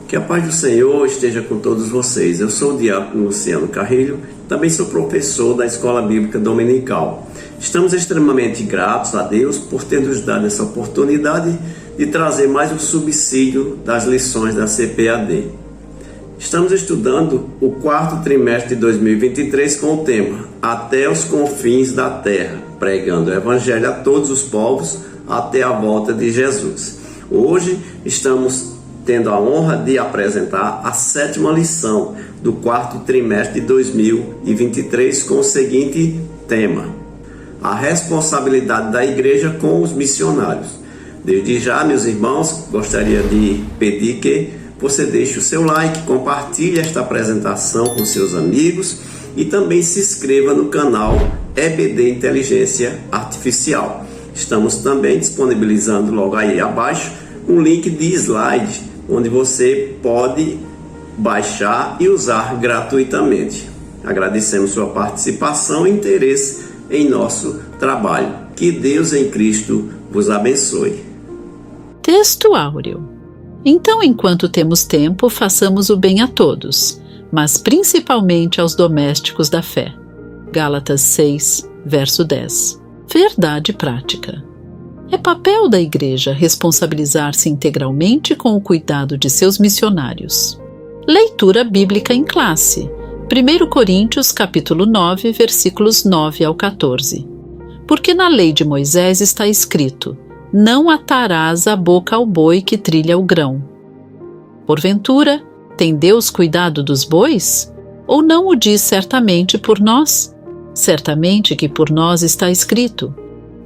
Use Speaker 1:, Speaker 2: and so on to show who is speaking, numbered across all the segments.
Speaker 1: Que a paz do Senhor esteja com todos vocês. Eu sou o diácono Luciano Carrilho, também sou professor da Escola Bíblica Dominical. Estamos extremamente gratos a Deus por ter nos dado essa oportunidade de trazer mais um subsídio das lições da CPAD. Estamos estudando o quarto trimestre de 2023 com o tema Até os confins da terra, pregando o Evangelho a todos os povos até a volta de Jesus. Hoje estamos tendo a honra de apresentar a 7ª lição do quarto trimestre de 2023 com o seguinte tema: a responsabilidade da igreja com os missionários. Desde já, meus irmãos, gostaria de pedir que você deixe o seu like, compartilhe esta apresentação com seus amigos e também se inscreva no canal EBD Inteligência Artificial. Estamos também disponibilizando logo aí abaixo um link de slide onde você pode baixar e usar gratuitamente. Agradecemos sua participação e interesse em nosso trabalho. Que Deus em Cristo vos abençoe.
Speaker 2: Texto áureo. Então, enquanto temos tempo, façamos o bem a todos, mas principalmente aos domésticos da fé. Gálatas 6, verso 10. Verdade prática. É papel da igreja responsabilizar-se integralmente com o cuidado de seus missionários. Leitura bíblica em classe. 1 Coríntios capítulo 9, versículos 9 ao 14. Porque na lei de Moisés está escrito: não atarás a boca ao boi que trilha o grão. Porventura, tem Deus cuidado dos bois? Ou não o diz certamente por nós? Certamente que por nós está escrito: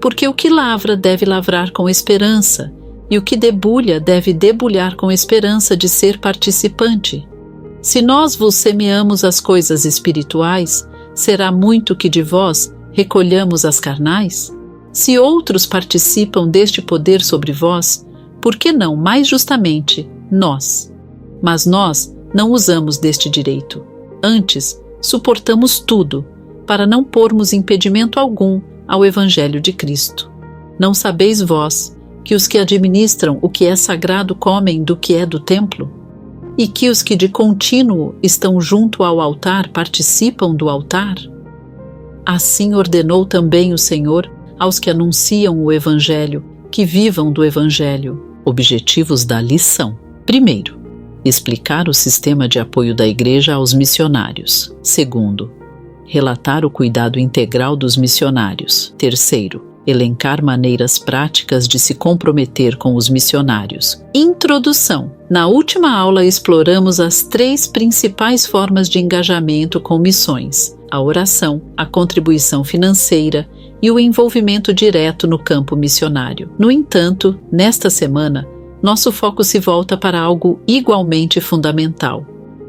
Speaker 2: porque o que lavra deve lavrar com esperança, e o que debulha deve debulhar com esperança de ser participante. Se nós vos semeamos as coisas espirituais, será muito que de vós recolhamos as carnais? Se outros participam deste poder sobre vós, por que não mais justamente nós? Mas nós não usamos deste direito. Antes, suportamos tudo, para não pormos impedimento algum ao Evangelho de Cristo. Não sabeis vós que os que administram o que é sagrado comem do que é do templo? E que os que de contínuo estão junto ao altar participam do altar? Assim ordenou também o Senhor aos que anunciam o Evangelho, que vivam do Evangelho. Objetivos da lição. Primeiro, explicar o sistema de apoio da Igreja aos missionários. Segundo, relatar o cuidado integral dos missionários. Terceiro, elencar maneiras práticas de se comprometer com os missionários. Introdução. Na última aula exploramos as 3 principais formas de engajamento com missões: a oração, a contribuição financeira e o envolvimento direto no campo missionário. No entanto, nesta semana, nosso foco se volta para algo igualmente fundamental: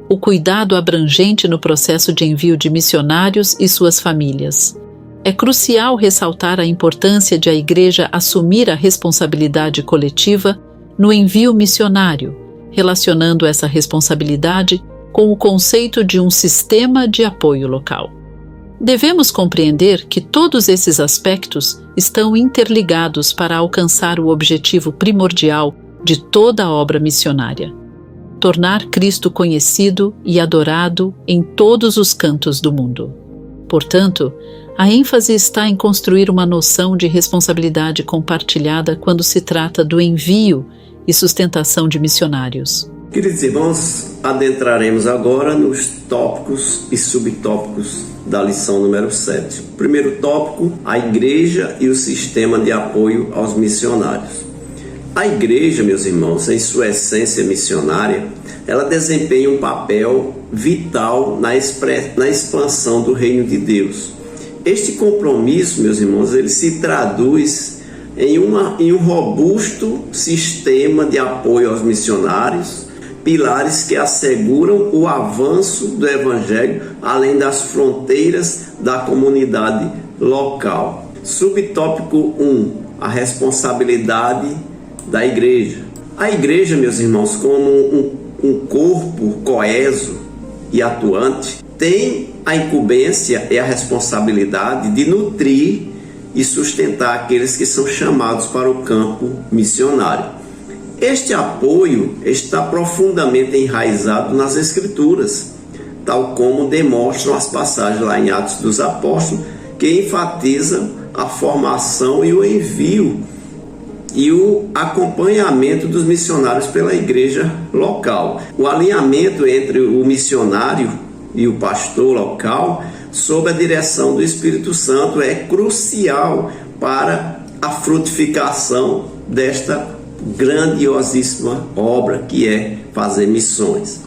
Speaker 2: o cuidado abrangente no processo de envio de missionários e suas famílias. É crucial ressaltar a importância de a Igreja assumir a responsabilidade coletiva no envio missionário, relacionando essa responsabilidade com o conceito de um sistema de apoio local. Devemos compreender que todos esses aspectos estão interligados para alcançar o objetivo primordial de toda a obra missionária: tornar Cristo conhecido e adorado em todos os cantos do mundo. Portanto, a ênfase está em construir uma noção de responsabilidade compartilhada quando se trata do envio e sustentação de missionários.
Speaker 1: Queridos irmãos, adentraremos agora nos tópicos e subtópicos da lição número 7. O primeiro tópico: a igreja e o sistema de apoio aos missionários. A igreja, meus irmãos, em sua essência missionária, ela desempenha um papel vital na expansão do reino de Deus. Este compromisso, meus irmãos, ele se traduz em um robusto sistema de apoio aos missionários, pilares que asseguram o avanço do Evangelho além das fronteiras da comunidade local. Subtópico 1: a responsabilidade da igreja. A igreja, meus irmãos, como um corpo coeso e atuante, tem a incumbência e a responsabilidade de nutrir e sustentar aqueles que são chamados para o campo missionário. Este apoio está profundamente enraizado nas Escrituras, tal como demonstram as passagens lá em Atos dos Apóstolos, que enfatizam a formação e o envio e o acompanhamento dos missionários pela igreja local. O alinhamento entre o missionário e o pastor local, sob a direção do Espírito Santo, é crucial para a frutificação desta grandiosíssima obra que é fazer missões.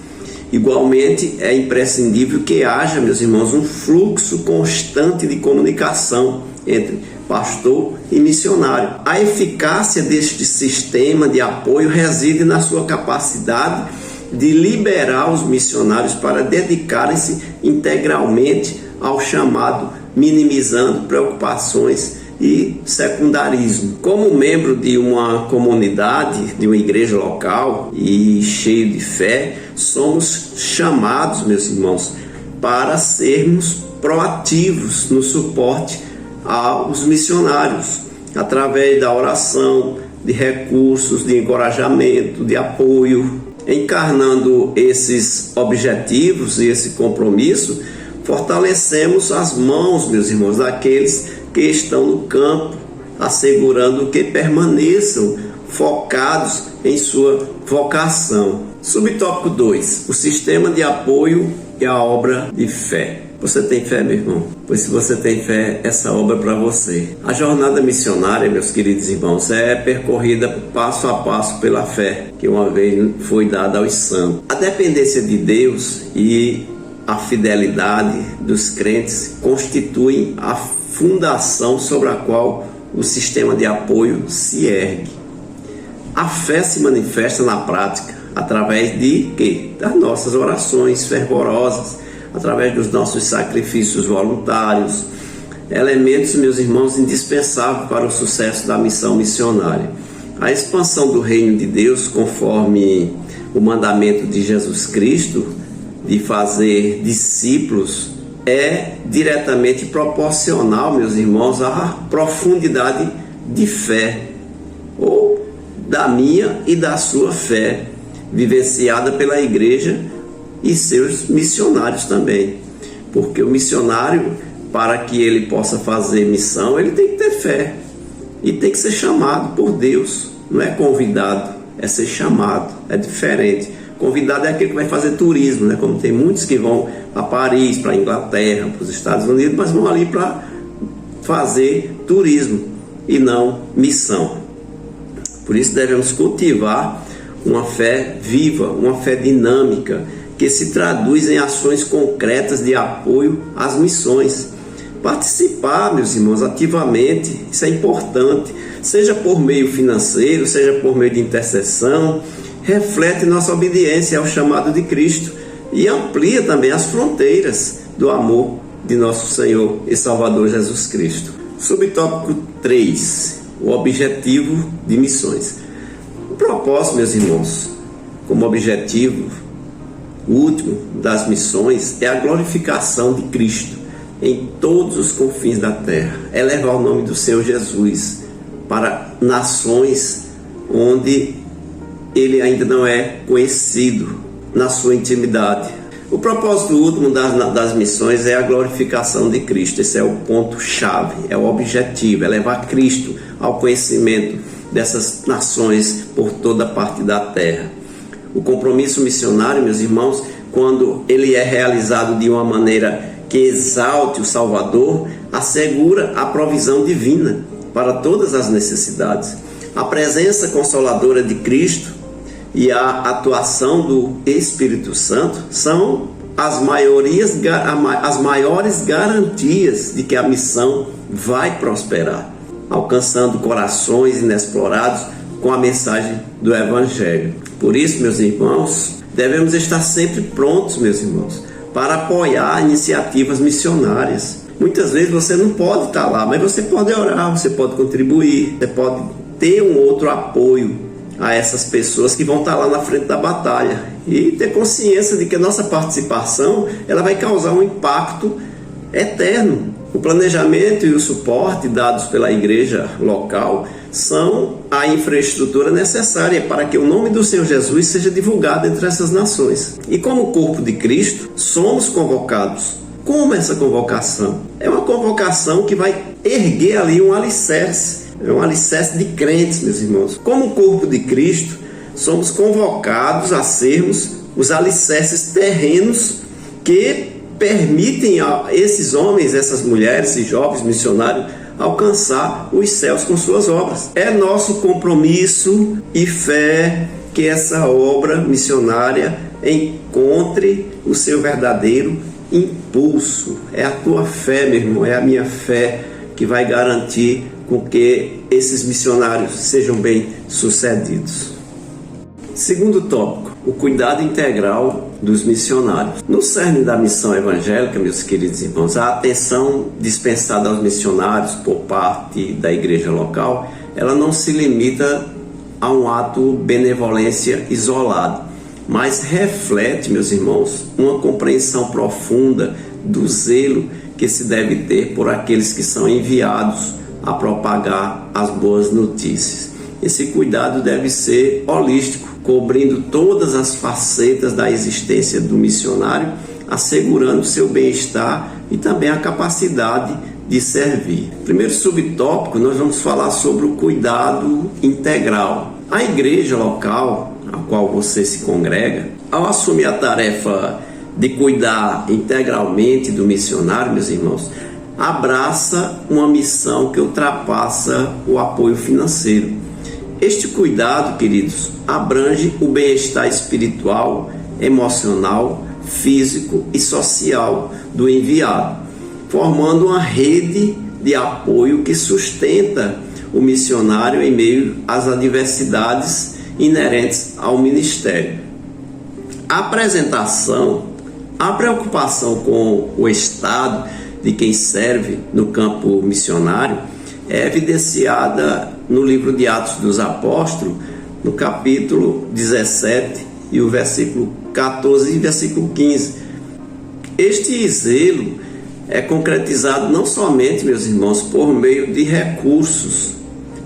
Speaker 1: Igualmente, é imprescindível que haja, meus irmãos, um fluxo constante de comunicação entre pastor e missionário. A eficácia deste sistema de apoio reside na sua capacidade de liberar os missionários para dedicarem-se integralmente ao chamado, minimizando preocupações e secundarismo. Como membro de uma comunidade, de uma igreja local e cheio de fé, somos chamados, meus irmãos, para sermos proativos no suporte aos missionários, através da oração, de recursos, de encorajamento, de apoio. Encarnando esses objetivos e esse compromisso, fortalecemos as mãos, meus irmãos, daqueles que estão no campo, assegurando que permaneçam focados em sua vocação. Subtópico 2. O sistema de apoio e a obra de fé. Você tem fé, meu irmão? Pois se você tem fé, essa obra é para você. A jornada missionária, meus queridos irmãos, é percorrida passo a passo pela fé, que uma vez foi dada aos santos. A dependência de Deus e a fidelidade dos crentes constituem a fundação sobre a qual o sistema de apoio se ergue. A fé se manifesta na prática através de quê? Das nossas orações fervorosas, através dos nossos sacrifícios voluntários, elementos, meus irmãos, indispensáveis para o sucesso da missão missionária. A expansão do reino de Deus, conforme o mandamento de Jesus Cristo, de fazer discípulos, é diretamente proporcional, meus irmãos, à profundidade de fé, ou da minha e da sua fé, vivenciada pela igreja e seus missionários também. Porque o missionário, para que ele possa fazer missão, ele tem que ter fé e tem que ser chamado por Deus. Não é convidado, é ser chamado, é diferente. Convidado é aquele que vai fazer turismo, né? Como tem muitos que vão a Paris, para a Inglaterra, para os Estados Unidos, mas vão ali para fazer turismo e não missão. Por isso devemos cultivar uma fé viva, uma fé dinâmica, que se traduz em ações concretas de apoio às missões. Participar, meus irmãos, ativamente, isso é importante, seja por meio financeiro, seja por meio de intercessão, reflete nossa obediência ao chamado de Cristo e amplia também as fronteiras do amor de nosso Senhor e Salvador Jesus Cristo. Subtópico 3, o objetivo de missões. O propósito, meus irmãos, como objetivo último das missões é a glorificação de Cristo em todos os confins da terra, é levar o nome do Senhor Jesus para nações onde ele ainda não é conhecido na sua intimidade. O propósito último das missões é a glorificação de Cristo. Esse é o ponto-chave, é o objetivo, é levar Cristo ao conhecimento dessas nações por toda parte da terra. O compromisso missionário, meus irmãos, quando ele é realizado de uma maneira que exalte o Salvador, assegura a provisão divina para todas as necessidades. A presença consoladora de Cristo e a atuação do Espírito Santo são as maiores garantias de que a missão vai prosperar, alcançando corações inexplorados com a mensagem do Evangelho. Por isso, meus irmãos, devemos estar sempre prontos, meus irmãos, para apoiar iniciativas missionárias. Muitas vezes você não pode estar lá, mas você pode orar, você pode contribuir, você pode ter um outro apoio a essas pessoas que vão estar lá na frente da batalha e ter consciência de que a nossa participação ela vai causar um impacto eterno. O planejamento e o suporte dados pela igreja local são a infraestrutura necessária para que o nome do Senhor Jesus seja divulgado entre essas nações. E como corpo de Cristo, somos convocados. Como essa convocação? É uma convocação que vai erguer ali um alicerce. É um alicerce de crentes, meus irmãos. Como corpo de Cristo, somos convocados a sermos os alicerces terrenos que permitem a esses homens, essas mulheres e jovens missionários alcançar os céus com suas obras. É nosso compromisso e fé que essa obra missionária encontre o seu verdadeiro impulso. É a tua fé, meu irmão, é a minha fé que vai garantir com que esses missionários sejam bem sucedidos. Segundo tópico, o cuidado integral dos missionários. No cerne da missão evangélica, meus queridos irmãos, a atenção dispensada aos missionários por parte da igreja local, ela não se limita a um ato benevolência isolado, mas reflete, meus irmãos, uma compreensão profunda do zelo que se deve ter por aqueles que são enviados a propagar as boas notícias. Esse cuidado deve ser holístico, cobrindo todas as facetas da existência do missionário, assegurando seu bem-estar e também a capacidade de servir. Primeiro subtópico, nós vamos falar sobre o cuidado integral. A igreja local, a qual você se congrega, ao assumir a tarefa de cuidar integralmente do missionário, meus irmãos, abraça uma missão que ultrapassa o apoio financeiro. Este cuidado, queridos, abrange o bem-estar espiritual, emocional, físico e social do enviado, formando uma rede de apoio que sustenta o missionário em meio às adversidades inerentes ao ministério. A preocupação com o estado de quem serve no campo missionário é evidenciada no livro de Atos dos Apóstolos, no capítulo 17 e o versículo 14 e versículo 15. Este zelo é concretizado não somente, meus irmãos, por meio de recursos,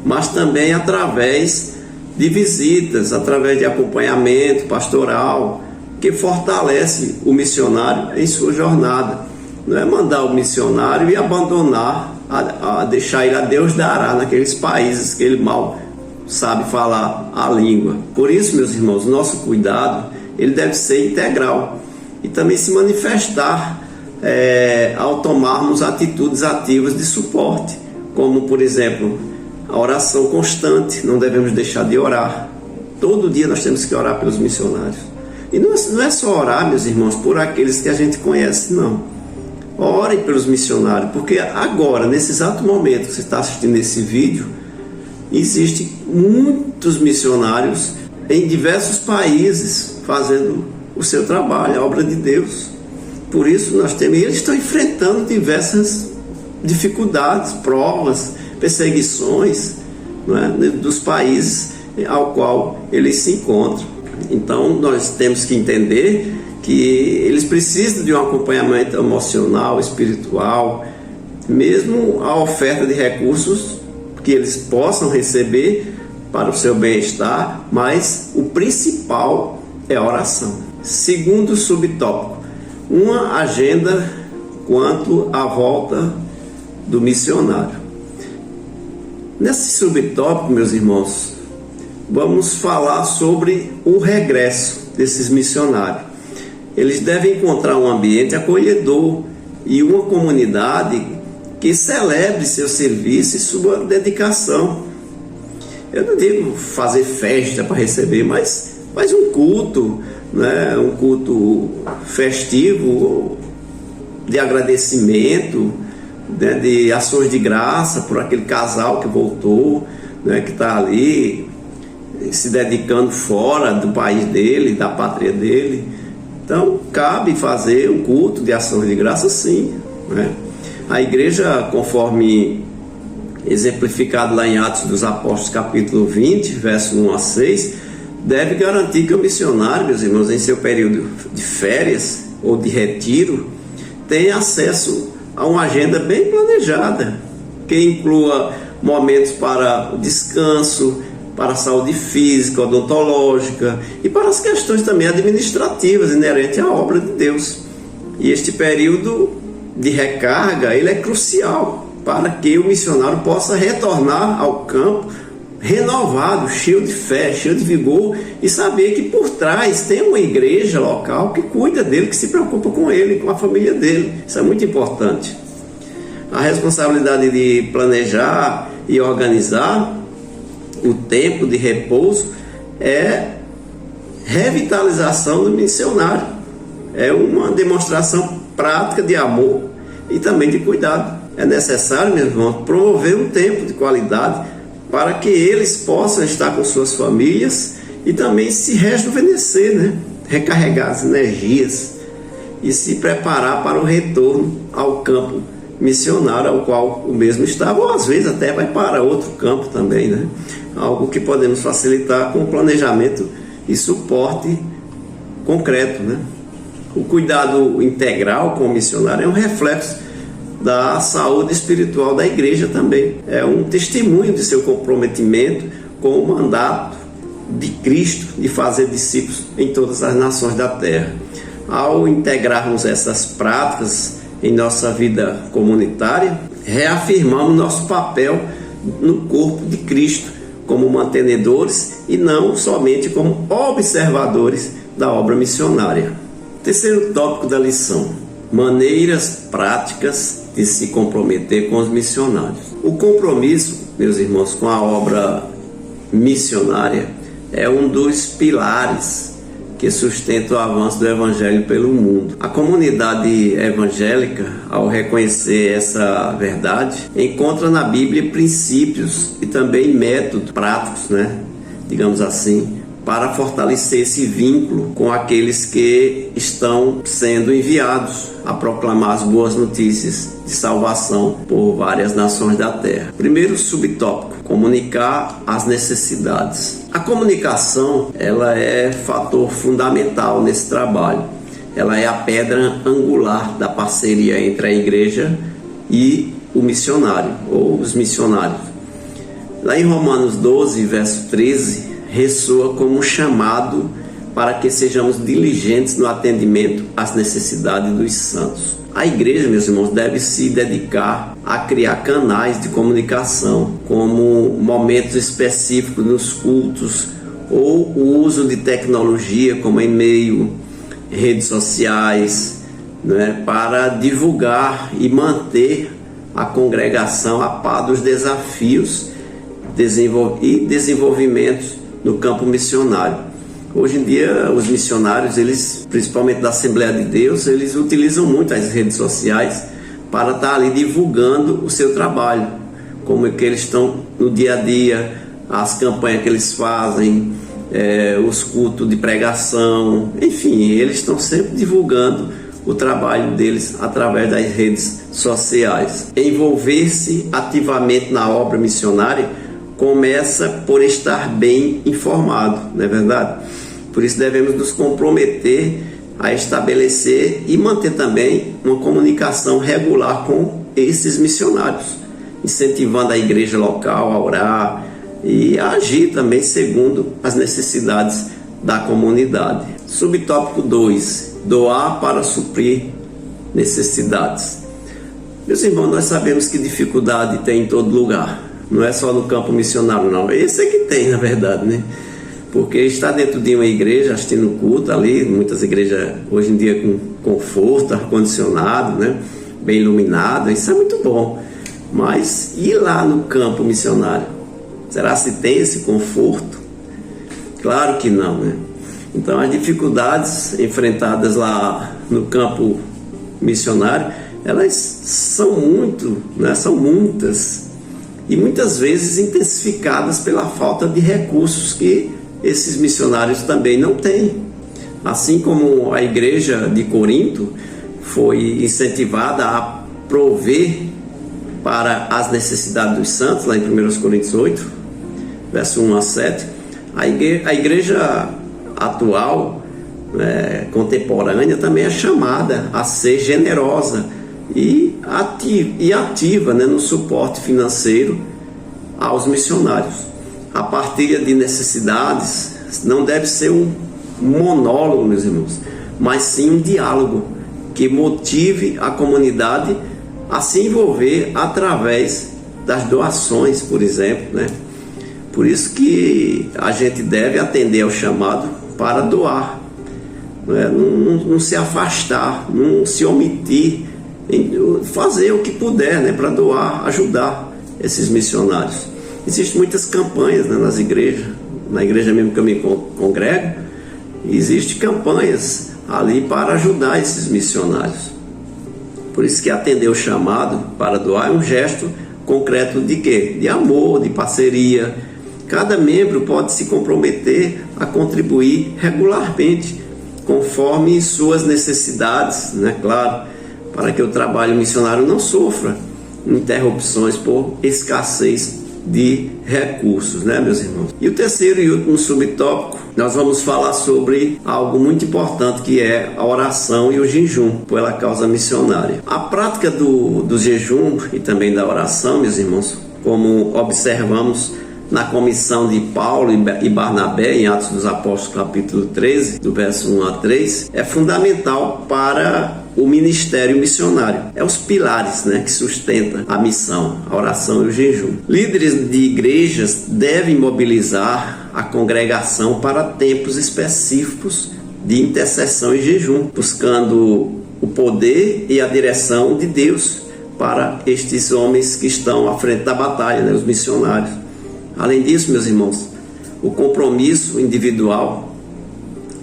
Speaker 1: mas também através de visitas, através de acompanhamento pastoral, que fortalece o missionário em sua jornada. Não é mandar o missionário e abandonar, a deixar ele a Deus dará naqueles países que ele mal sabe falar a língua. Por isso, meus irmãos, nosso cuidado ele deve ser integral e também se manifestar ao tomarmos atitudes ativas de suporte, como, por exemplo, a oração constante. Não devemos deixar de orar. Todo dia nós temos que orar pelos missionários. E não é só orar, meus irmãos, por aqueles que a gente conhece, não. Orem pelos missionários, porque agora, nesse exato momento que você está assistindo esse vídeo, existem muitos missionários em diversos países fazendo o seu trabalho, a obra de Deus. Por isso nós temos, e eles estão enfrentando diversas dificuldades, provas, perseguições, não é, dos países ao qual eles se encontram. Então nós temos que entender que eles precisam de um acompanhamento emocional, espiritual, mesmo a oferta de recursos que eles possam receber para o seu bem-estar, mas o principal é a oração. Segundo subtópico, uma agenda quanto à volta do missionário. Nesse subtópico, meus irmãos, vamos falar sobre o regresso desses missionários. Eles devem encontrar um ambiente acolhedor e uma comunidade que celebre seu serviço e sua dedicação. Eu não digo fazer festa para receber, mas um culto, né? Um culto festivo, de agradecimento, né? De ações de graça por aquele casal que voltou, né? Que está ali se dedicando fora do país dele, da pátria dele. Então, cabe fazer um culto de ação de graça, sim, né? A igreja, conforme exemplificado lá em Atos dos Apóstolos, capítulo 20, verso 1 a 6, deve garantir que o missionário, meus irmãos, em seu período de férias ou de retiro, tenha acesso a uma agenda bem planejada, que inclua momentos para o descanso, para a saúde física, odontológica e para as questões também administrativas inerentes à obra de Deus. E este período de recarga, ele é crucial para que o missionário possa retornar ao campo renovado, cheio de fé, cheio de vigor, e saber que por trás tem uma igreja local que cuida dele, que se preocupa com ele, com a família dele. Isso é muito importante. A responsabilidade de planejar e organizar o tempo de repouso é revitalização do missionário. É uma demonstração prática de amor e também de cuidado. É necessário, meus irmãos, promover um tempo de qualidade para que eles possam estar com suas famílias e também se rejuvenescer, né? Recarregar as energias e se preparar para o retorno ao campo missionário ao qual o mesmo estava, ou às vezes até vai para outro campo também, né? Algo que podemos facilitar com planejamento e suporte concreto, né? O cuidado integral com o missionário é um reflexo da saúde espiritual da igreja também. É um testemunho de seu comprometimento com o mandato de Cristo de fazer discípulos em todas as nações da terra. Ao integrarmos essas práticas em nossa vida comunitária, reafirmamos nosso papel no corpo de Cristo como mantenedores e não somente como observadores da obra missionária. Terceiro tópico da lição: maneiras práticas de se comprometer com os missionários. O compromisso, meus irmãos, com a obra missionária é um dos pilares que sustenta o avanço do Evangelho pelo mundo. A comunidade evangélica, ao reconhecer essa verdade, encontra na Bíblia princípios e também métodos práticos, né? Digamos assim, para fortalecer esse vínculo com aqueles que estão sendo enviados a proclamar as boas notícias de salvação por várias nações da terra. Primeiro subtópico: comunicar as necessidades. A comunicação, ela é fator fundamental nesse trabalho. Ela é a pedra angular da parceria entre a igreja e o missionário, ou os missionários. Lá em Romanos 12, verso 13, ressoa como um chamado para que sejamos diligentes no atendimento às necessidades dos santos. A igreja, meus irmãos, deve se dedicar a criar canais de comunicação, como momentos específicos nos cultos, ou o uso de tecnologia como e-mail, redes sociais, né, para divulgar e manter a congregação a par dos desafios e desenvolvimentos no campo missionário. Hoje em dia, os missionários, eles, principalmente da Assembleia de Deus, eles utilizam muito as redes sociais para estar ali divulgando o seu trabalho, como é que eles estão no dia a dia, as campanhas que eles fazem, os cultos de pregação, enfim, eles estão sempre divulgando o trabalho deles através das redes sociais. Envolver-se ativamente na obra missionária começa por estar bem informado, não é verdade? Por isso devemos nos comprometer a estabelecer e manter também uma comunicação regular com esses missionários, incentivando a igreja local a orar e a agir também segundo as necessidades da comunidade. Subtópico 2: doar para suprir necessidades. Meus irmãos, nós sabemos que dificuldade tem em todo lugar. Não é só no campo missionário, não. Esse é que tem, na verdade, né? Porque está dentro de uma igreja, assistindo culto ali, muitas igrejas hoje em dia com conforto, ar-condicionado, né? Bem iluminado, isso é muito bom. Mas e lá no campo missionário? Será se tem esse conforto? Claro que não, né? Então as dificuldades enfrentadas lá no campo missionário, elas são muitas. E muitas vezes intensificadas pela falta de recursos que esses missionários também não têm. Assim como a igreja de Corinto foi incentivada a prover para as necessidades dos santos, lá em 1 Coríntios 8, verso 1 a 7, a igreja atual, contemporânea, também é chamada a ser generosa e ativa, né, no suporte financeiro aos missionários. A partilha de necessidades não deve ser um monólogo, meus irmãos, mas sim um diálogo que motive a comunidade a se envolver através das doações, por exemplo, né? Por isso que a gente deve atender ao chamado para doar, né? Não se afastar, não se omitir, fazer o que puder, né, para doar, ajudar esses missionários. Existem muitas campanhas, né, nas igrejas, na igreja mesmo que eu me congrego, existem campanhas ali para ajudar esses missionários. Por isso que atender o chamado para doar é um gesto concreto de quê? De amor, de parceria. Cada membro pode se comprometer a contribuir regularmente, conforme suas necessidades, né? Claro, para que o trabalho missionário não sofra interrupções por escassez de recursos, né, meus irmãos? E o terceiro e último subtópico, nós vamos falar sobre algo muito importante, que é a oração e o jejum pela causa missionária. A prática do jejum e também da oração, meus irmãos, como observamos na comissão de Paulo e Barnabé, em Atos dos Apóstolos, capítulo 13, do verso 1 a 3, é fundamental para o ministério missionário. É os pilares, né, que sustentam a missão, a oração e o jejum. Líderes de igrejas devem mobilizar a congregação para tempos específicos de intercessão e jejum, buscando o poder e a direção de Deus para estes homens que estão à frente da batalha, né, os missionários. Além disso, meus irmãos, o compromisso individual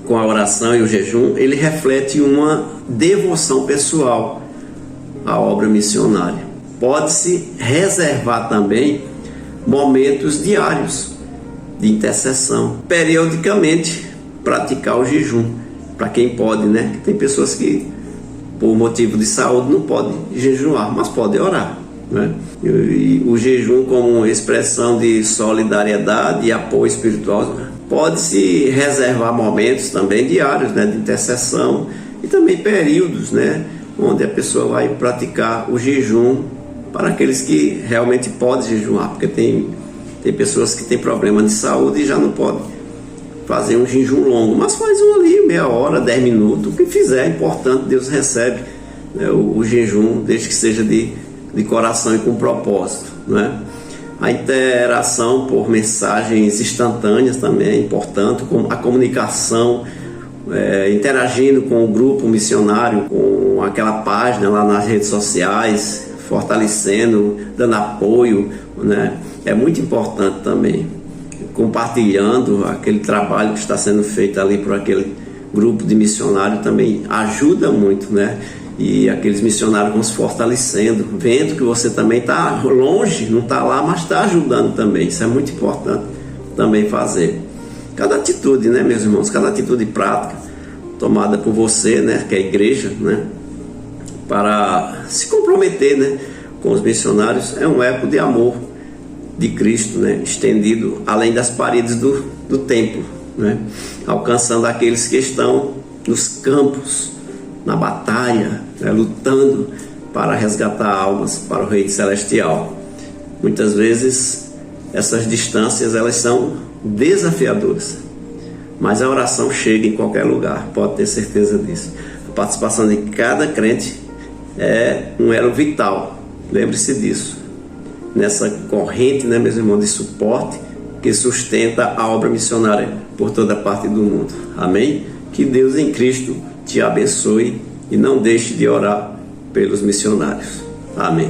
Speaker 1: com a oração e o jejum, ele reflete uma devoção pessoal à obra missionária. Pode-se reservar também momentos diários de intercessão, periodicamente praticar o jejum, para quem pode, né? Tem pessoas que, por motivo de saúde, não podem jejuar, mas podem orar, né? E o jejum como expressão de solidariedade e apoio espiritual, pode-se reservar momentos também diários, né, de intercessão, e também períodos, né, onde a pessoa vai praticar o jejum para aqueles que realmente podem jejuar, porque tem pessoas que têm problema de saúde e já não podem fazer um jejum longo, mas faz um ali, meia hora, 10 minutos, o que fizer é importante, Deus recebe, né, o jejum, desde que seja de coração e com propósito, né? A interação por mensagens instantâneas também é importante, como a comunicação, interagindo com o grupo missionário, com aquela página lá nas redes sociais, fortalecendo, dando apoio, né? É muito importante também, compartilhando aquele trabalho que está sendo feito ali por aquele grupo de missionário também ajuda muito, né? E aqueles missionários vão se fortalecendo, vendo que você também está longe, não está lá, mas está ajudando também. Isso é muito importante também fazer. Cada atitude, né, meus irmãos, cada atitude prática tomada por você, né, que é a igreja, né, para se comprometer, né, com os missionários, é um eco de amor de Cristo, né, estendido além das paredes do templo, né, alcançando aqueles que estão nos campos, na batalha, né, lutando para resgatar almas para o Reino Celestial. Muitas vezes essas distâncias elas são desafiadoras, mas a oração chega em qualquer lugar, pode ter certeza disso. A participação de cada crente é um elo vital, lembre-se disso, nessa corrente, né, meus irmãos, de suporte que sustenta a obra missionária por toda parte do mundo. Amém? Que Deus em Cristo te abençoe e não deixe de orar pelos missionários. Amém.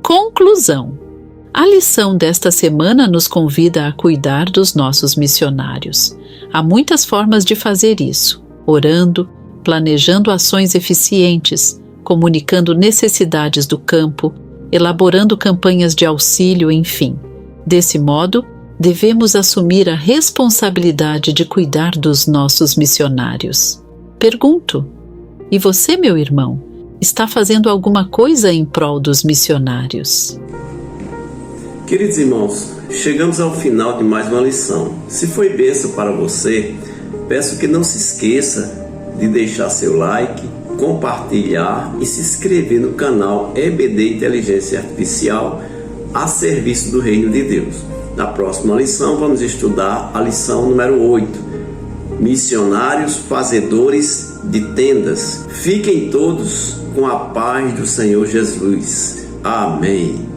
Speaker 2: Conclusão. A lição desta semana nos convida a cuidar dos nossos missionários. Há muitas formas de fazer isso: orando, planejando ações eficientes, comunicando necessidades do campo, elaborando campanhas de auxílio, enfim. Desse modo, devemos assumir a responsabilidade de cuidar dos nossos missionários. Pergunto: e você, meu irmão, está fazendo alguma coisa em prol dos missionários?
Speaker 1: Queridos irmãos, chegamos ao final de mais uma lição. Se foi bênção para você, peço que não se esqueça de deixar seu like, compartilhar e se inscrever no canal EBD Inteligência Artificial a serviço do Reino de Deus. Na próxima lição vamos estudar a lição número 8, missionários fazedores de tendas. Fiquem todos com a paz do Senhor Jesus. Amém.